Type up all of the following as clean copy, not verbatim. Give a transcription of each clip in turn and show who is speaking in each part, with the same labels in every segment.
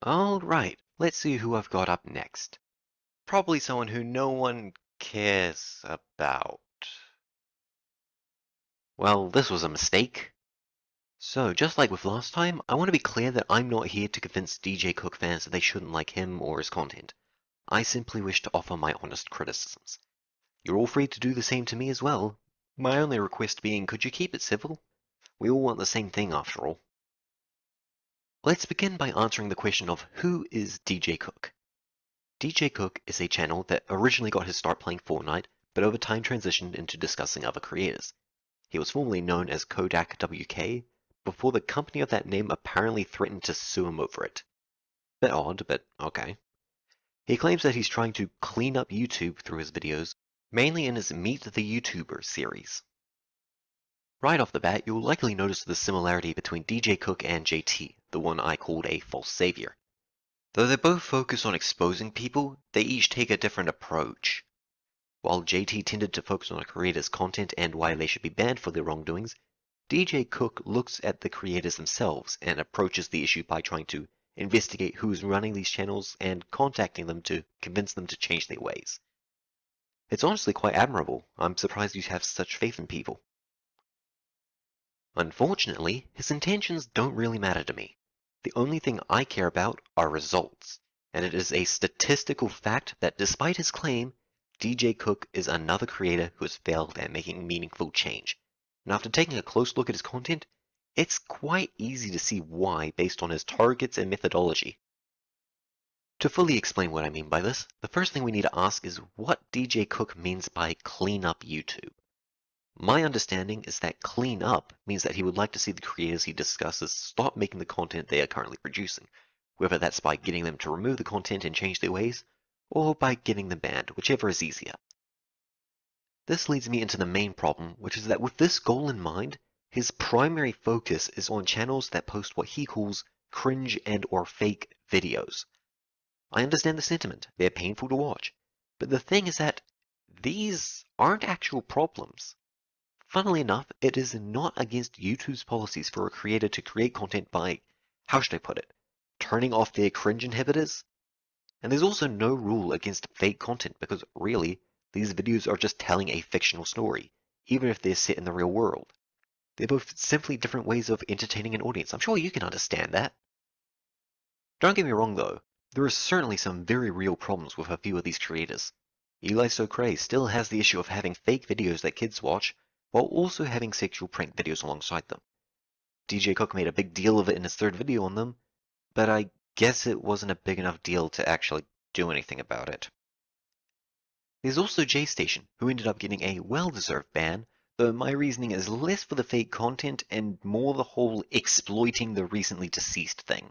Speaker 1: Alright, let's see who I've got up next. Probably someone who no one cares about. Well, this was a mistake. So, just like with last time, I want to be clear that I'm not here to convince DJ Cook fans that they shouldn't like him or his content. I simply wish to offer my honest criticisms. You're all free to do the same to me as well. My only request being, could you keep it civil? We all want the same thing after all. Let's begin by answering the question of who is DJ Cook? DJ Cook is a channel that originally got his start playing Fortnite, but over time transitioned into discussing other creators. He was formerly known as Kodak WK, before the company of that name apparently threatened to sue him over it. Bit odd, but okay. He claims that he's trying to clean up YouTube through his videos, mainly in his Meet the YouTuber series. Right off the bat, you'll likely notice the similarity between DJ Cook and JT, the one I called a false savior. Though they both focus on exposing people, they each take a different approach. While JT tended to focus on a creator's content and why they should be banned for their wrongdoings, DJ Cook looks at the creators themselves and approaches the issue by trying to investigate who's running these channels and contacting them to convince them to change their ways. It's honestly quite admirable. I'm surprised you have such faith in people. Unfortunately, his intentions don't really matter to me. The only thing I care about are results, and it is a statistical fact that despite his claim, DJ Cook is another creator who has failed at making meaningful change. And after taking a close look at his content, it's quite easy to see why based on his targets and methodology. To fully explain what I mean by this, the first thing we need to ask is what DJ Cook means by clean up YouTube. My understanding is that clean up means that he would like to see the creators he discusses stop making the content they are currently producing, whether that's by getting them to remove the content and change their ways, or by getting them banned, whichever is easier. This leads me into the main problem, which is that with this goal in mind, his primary focus is on channels that post what he calls cringe and or fake videos. I understand the sentiment, they're painful to watch, but the thing is that these aren't actual problems. Funnily enough, it is not against YouTube's policies for a creator to create content by, how should I put it, turning off their cringe inhibitors? And there's also no rule against fake content because really, these videos are just telling a fictional story, even if they're set in the real world. They're both simply different ways of entertaining an audience. I'm sure you can understand that. Don't get me wrong though, there are certainly some very real problems with a few of these creators. elisocray still has the issue of having fake videos that kids watch, while also having sexual prank videos alongside them. DJ Cook made a big deal of it in his third video on them, but I guess it wasn't a big enough deal to actually do anything about it. There's also JStation, who ended up getting a well-deserved ban, though my reasoning is less for the fake content and more the whole exploiting the recently deceased thing.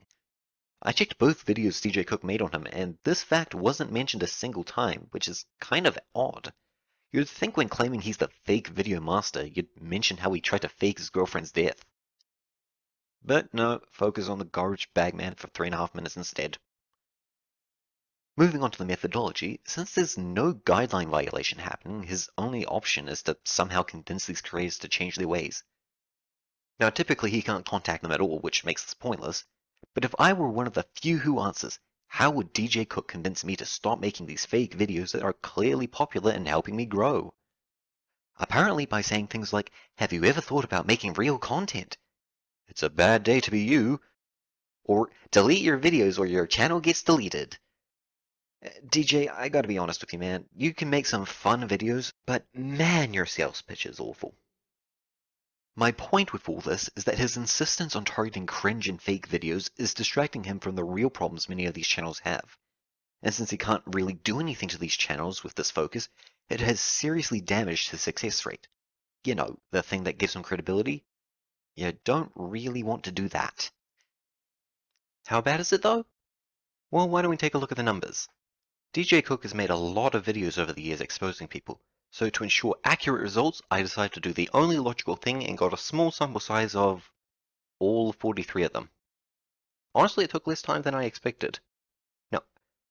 Speaker 1: I checked both videos DJ Cook made on him, and this fact wasn't mentioned a single time, which is kind of odd. You'd think when claiming he's the fake video master, you'd mention how he tried to fake his girlfriend's death. But no, focus on the garbage bag man for 3.5 minutes instead. Moving on to the methodology, since there's no guideline violation happening, his only option is to somehow convince these creators to change their ways. Now typically he can't contact them at all, which makes this pointless, but if I were one of the few who answers, how would DJ Cook convince me to stop making these fake videos that are clearly popular and helping me grow? Apparently by saying things like, have you ever thought about making real content? It's a bad day to be you. Or delete your videos or your channel gets deleted. DJ, I gotta be honest with you, man. You can make some fun videos, but man, your sales pitch is awful. My point with all this is that his insistence on targeting cringe and fake videos is distracting him from the real problems many of these channels have. And since he can't really do anything to these channels with this focus, it has seriously damaged his success rate. You know, the thing that gives him credibility? You don't really want to do that. How bad is it though? Well, why don't we take a look at the numbers? DJ Cook has made a lot of videos over the years exposing people, so to ensure accurate results, I decided to do the only logical thing and got a small sample size of all 43 of them. Honestly, it took less time than I expected. Now,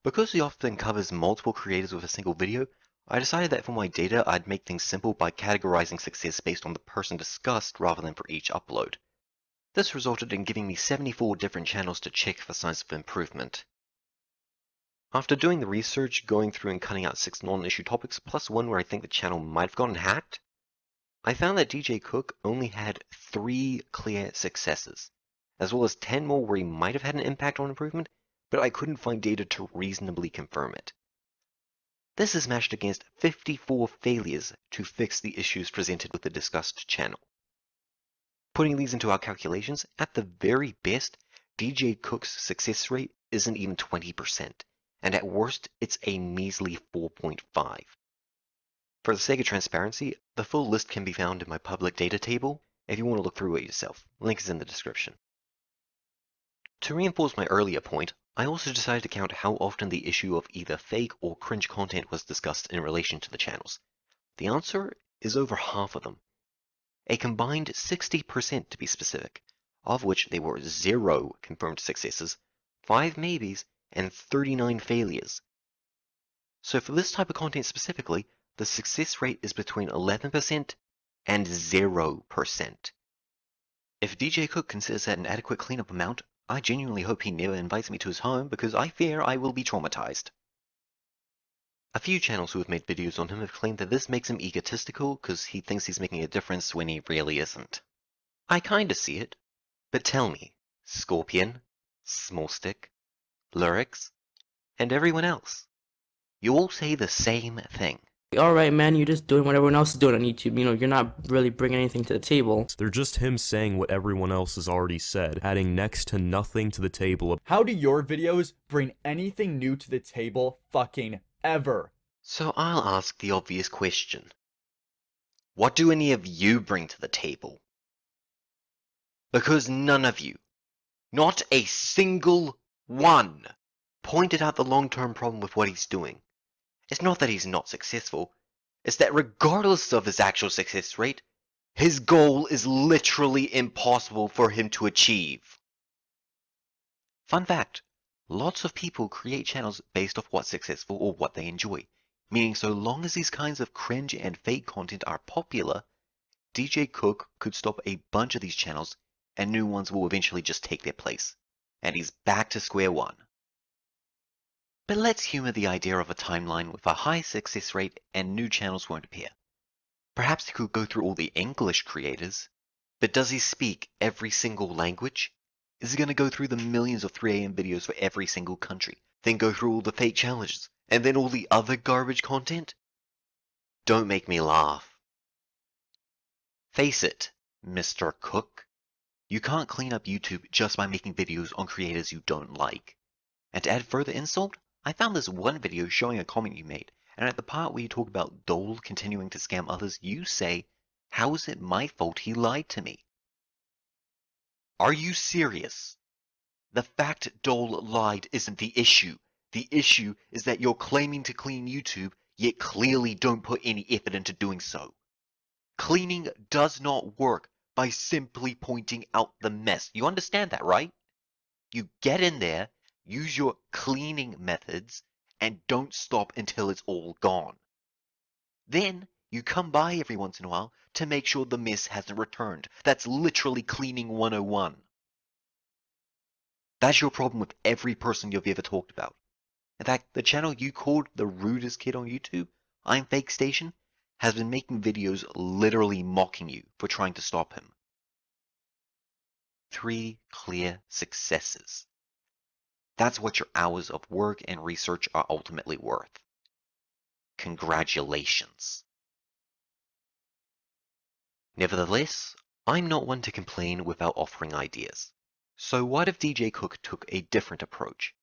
Speaker 1: because he often covers multiple creators with a single video, I decided that for my data I'd make things simple by categorizing success based on the person discussed rather than for each upload. This resulted in giving me 74 different channels to check for signs of improvement. After doing the research, going through and cutting out 6 non-issue topics, plus one where I think the channel might have gotten hacked, I found that DJ Cook only had 3 clear successes, as well as 10 more where he might have had an impact on improvement, but I couldn't find data to reasonably confirm it. This is matched against 54 failures to fix the issues presented with the discussed channel. Putting these into our calculations, at the very best, DJ Cook's success rate isn't even 20%, and at worst, it's a measly 4.5. For the sake of transparency, the full list can be found in my public data table if you want to look through it yourself. Link is in the description. To reinforce my earlier point, I also decided to count how often the issue of either fake or cringe content was discussed in relation to the channels. The answer is over half of them. A combined 60% to be specific, of which there were 0 confirmed successes, 5 maybes, and 39 failures. So for this type of content specifically, the success rate is between 11% and 0%. If DJ Cook considers that an adequate cleanup amount, I genuinely hope he never invites me to his home because I fear I will be traumatized. A few channels who have made videos on him have claimed that this makes him egotistical because he thinks he's making a difference when he really isn't. I kinda see it, but tell me, Scorpion, Smallstick, Lyrics, and everyone else, you all say the same thing.
Speaker 2: Alright, man, you're just doing what everyone else is doing on YouTube. You know, you're not really bringing anything to the table.
Speaker 3: They're just him saying what everyone else has already said, adding next to nothing to the table.
Speaker 4: How do your videos bring anything new to the table fucking ever?
Speaker 1: So I'll ask the obvious question. What do any of you bring to the table? Because none of you, not a single one, pointed out the long-term problem with what he's doing. It's not that he's not successful, it's that regardless of his actual success rate, his goal is literally impossible for him to achieve. Fun fact, lots of people create channels based off what's successful or what they enjoy, meaning so long as these kinds of cringe and fake content are popular, DJ Cook could stop a bunch of these channels and new ones will eventually just take their place, and he's back to square one. But let's humor the idea of a timeline with a high success rate and new channels won't appear. Perhaps he could go through all the English creators, but does he speak every single language? Is he going to go through the millions of 3 AM videos for every single country, then go through all the fake challenges, and then all the other garbage content? Don't make me laugh. Face it, Mr. Cook. You can't clean up YouTube just by making videos on creators you don't like. And to add further insult, I found this one video showing a comment you made, and at the part where you talk about Doal continuing to scam others, you say, "How is it my fault he lied to me?" Are you serious? The fact Doal lied isn't the issue. The issue is that you're claiming to clean YouTube, yet clearly don't put any effort into doing so. Cleaning does not work by simply pointing out the mess. You understand that, right? You get in there, use your cleaning methods, and don't stop until it's all gone. Then, you come by every once in a while to make sure the mess hasn't returned. That's literally cleaning 101. That's your problem with every person you've ever talked about. In fact, the channel you called the rudest kid on YouTube, ImFakeStation, has been making videos literally mocking you for trying to stop him. 3 clear successes. That's what your hours of work and research are ultimately worth. Congratulations. Nevertheless, I'm not one to complain without offering ideas. So what if DJ Cook took a different approach?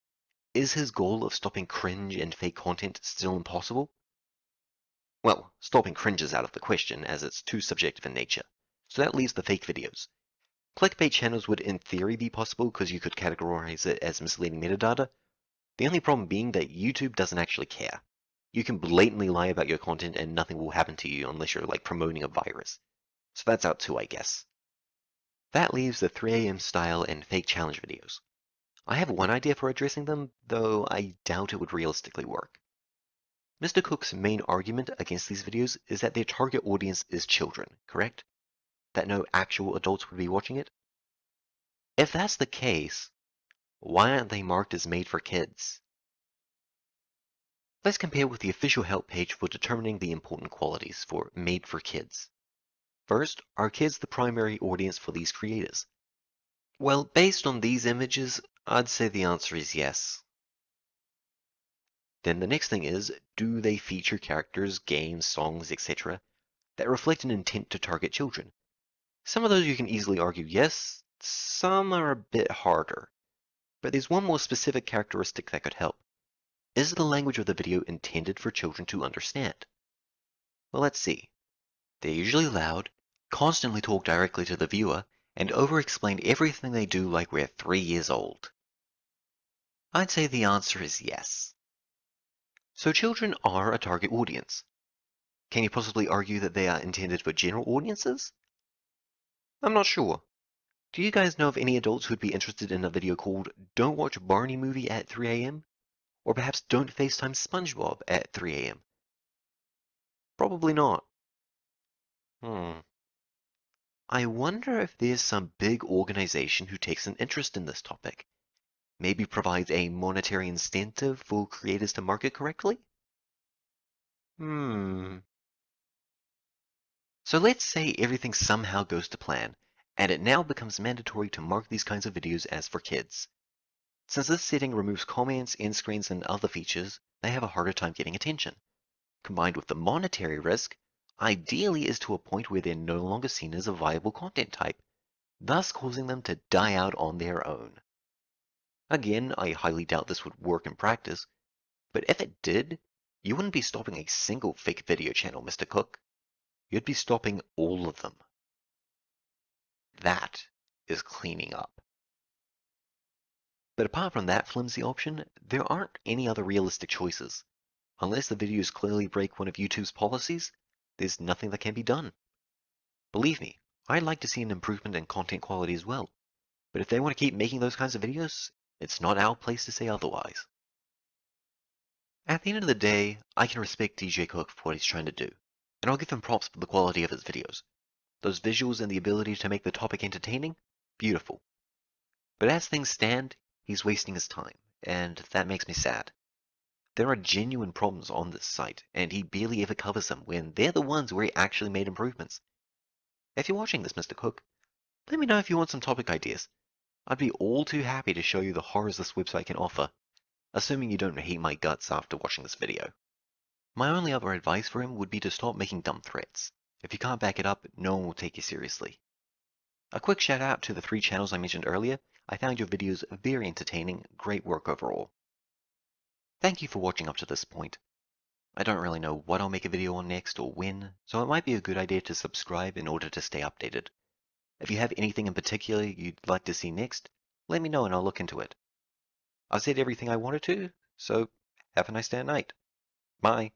Speaker 1: Is his goal of stopping cringe and fake content still impossible? Well, stopping cringe is out of the question as it's too subjective in nature, so that leaves the fake videos. Clickbait channels would in theory be possible because you could categorize it as misleading metadata. The only problem being that YouTube doesn't actually care. You can blatantly lie about your content and nothing will happen to you unless you're like promoting a virus. So that's out too, I guess. That leaves the 3 AM style and fake challenge videos. I have one idea for addressing them, though I doubt it would realistically work. Mr. Cook's main argument against these videos is that their target audience is children, correct? That no actual adults would be watching it? If that's the case, why aren't they marked as made for kids? Let's compare with the official help page for determining the important qualities for made for kids. First, are kids the primary audience for these creators? Well, based on these images, I'd say the answer is yes. Then the next thing is, do they feature characters, games, songs, etc. that reflect an intent to target children? Some of those you can easily argue yes, some are a bit harder. But there's one more specific characteristic that could help. Is the language of the video intended for children to understand? Well, let's see. They're usually loud, constantly talk directly to the viewer, and over-explain everything they do like we're 3 years old. I'd say the answer is yes. So children are a target audience. Can you possibly argue that they are intended for general audiences? I'm not sure. Do you guys know of any adults who'd be interested in a video called Don't Watch Barney Movie at 3 a.m.? Or perhaps Don't FaceTime SpongeBob at 3 a.m.? Probably not. I wonder if there's some big organization who takes an interest in this topic. Maybe provides a monetary incentive for creators to market correctly? So let's say everything somehow goes to plan, and it now becomes mandatory to mark these kinds of videos as for kids. Since this setting removes comments, end screens, and other features, they have a harder time getting attention. Combined with the monetary risk, ideally is to a point where they're no longer seen as a viable content type, thus causing them to die out on their own. Again, I highly doubt this would work in practice, but if it did, you wouldn't be stopping a single fake video channel, Mr. Cook. You'd be stopping all of them. That is cleaning up. But apart from that flimsy option, there aren't any other realistic choices. Unless the videos clearly break one of YouTube's policies, there's nothing that can be done. Believe me, I'd like to see an improvement in content quality as well. But if they want to keep making those kinds of videos, it's not our place to say otherwise. At the end of the day, I can respect DJ Cook for what he's trying to do, and I'll give him props for the quality of his videos. Those visuals and the ability to make the topic entertaining, beautiful. But as things stand, he's wasting his time, and that makes me sad. There are genuine problems on this site, and he barely ever covers them when they're the ones where he actually made improvements. If you're watching this, Mr. Cook, let me know if you want some topic ideas. I'd be all too happy to show you the horrors this website can offer, assuming you don't hate my guts after watching this video. My only other advice for him would be to stop making dumb threats. If you can't back it up, no one will take you seriously. A quick shout out to the 3 channels I mentioned earlier. I found your videos very entertaining, great work overall. Thank you for watching up to this point. I don't really know what I'll make a video on next or when, so it might be a good idea to subscribe in order to stay updated. If you have anything in particular you'd like to see next, let me know and I'll look into it. I said everything I wanted to, so have a nice day and night. Bye.